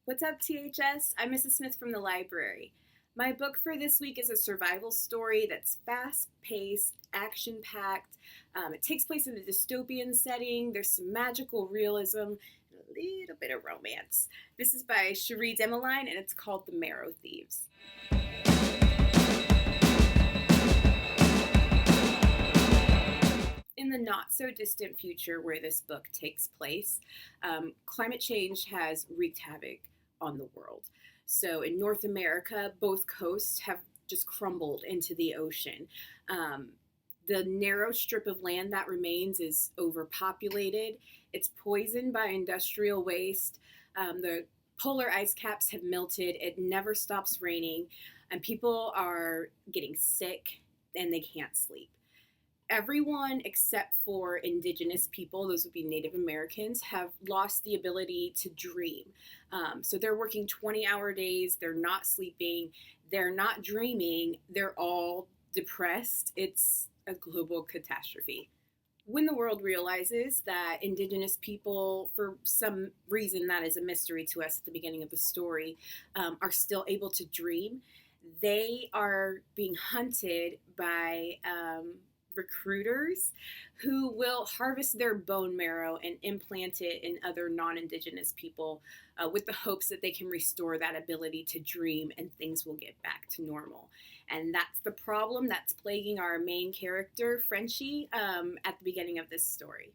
What's up, THS? I'm Mrs. Smith from the library. My book for this week is a survival story that's fast-paced, action-packed. It takes place in a dystopian setting. There's some magical realism and a little bit of romance. This is by Cherie Demeline, and it's called The Marrow, Thieves. In the not-so-distant future where this book takes place, climate change has wreaked havoc on the world. So in North America, both coasts have just crumbled into the ocean. The narrow strip of land that remains is overpopulated. It's poisoned by industrial waste. The polar ice caps have melted. It never stops raining. And people are getting sick and they can't sleep. Everyone except for indigenous people, those would be Native Americans, have lost the ability to dream. So they're working 20-hour days, they're not sleeping, they're not dreaming, they're all depressed. It's a global catastrophe. When the world realizes that indigenous people, for some reason that is a mystery to us at the beginning of the story, are still able to dream, they are being hunted by recruiters who will harvest their bone marrow and implant it in other non-indigenous people with the hopes that they can restore that ability to dream and things will get back to normal. And that's the problem that's plaguing our main character, Frenchie, at the beginning of this story.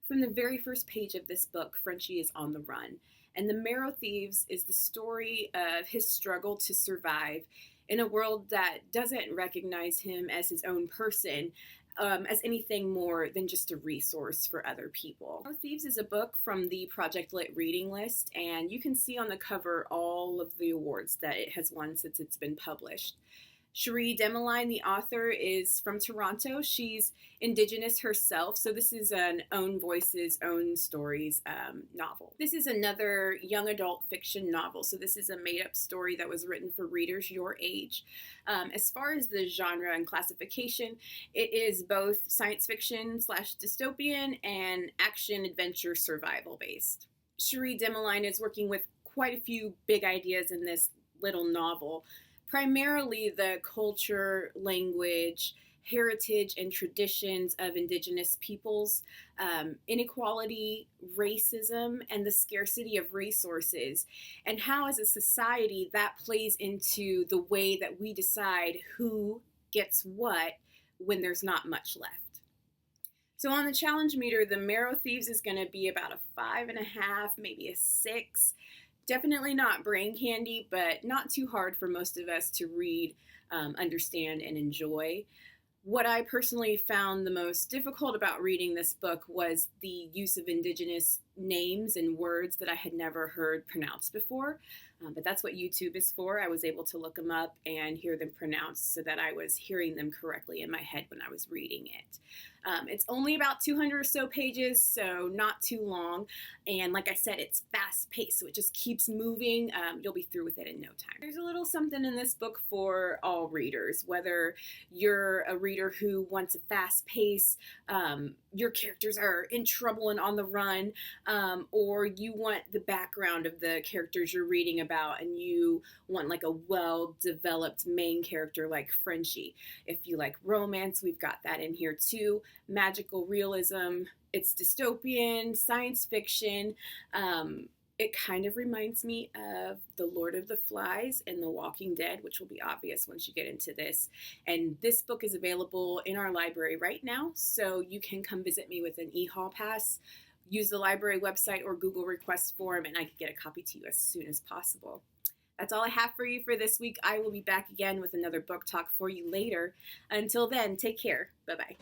From the very first page of this book, Frenchie is on the run. And The Marrow Thieves is the story of his struggle to survive in a world that doesn't recognize him as his own person, as anything more than just a resource for other people. Thieves is a book from the Project Lit reading list, and you can see on the cover all of the awards that it has won since it's been published. Cherie Demeline, the author, is from Toronto. She's Indigenous herself, so this is an own voices, own stories novel. This is another young adult fiction novel, so this is a made-up story that was written for readers your age. As far as the genre and classification, it is both science fiction / dystopian and action adventure survival based. Cherie Demeline is working with quite a few big ideas in this little novel. Primarily the culture, language, heritage, and traditions of indigenous peoples, inequality, racism, and the scarcity of resources, and how as a society that plays into the way that we decide who gets what when there's not much left. So on the challenge meter, The Marrow Thieves is going to be about a 5.5, maybe a 6. Definitely not brain candy, but not too hard for most of us to read, understand, and enjoy. What I personally found the most difficult about reading this book was the use of indigenous names and words that I had never heard pronounced before. But that's what YouTube is for. I was able to look them up and hear them pronounced so that I was hearing them correctly in my head when I was reading it. It's only about 200 or so pages, so not too long. And like I said, it's fast-paced, so it just keeps moving. You'll be through with it in no time. There's a little something in this book for all readers, whether you're a reader who wants a fast pace, your characters are in trouble and on the run, or you want the background of the characters you're reading about and you want like a well-developed main character like Frenchie. If you like romance, we've got that in here too. Magical realism, it's dystopian, science fiction. It kind of reminds me of The Lord of the Flies and The Walking Dead, which will be obvious once you get into this. And this book is available in our library right now, so you can come visit me with an e-haul pass, use the library website or Google request form, and I can get a copy to you as soon as possible. That's all I have for you for this week. I will be back again with another book talk for you later. Until then, take care. Bye-bye.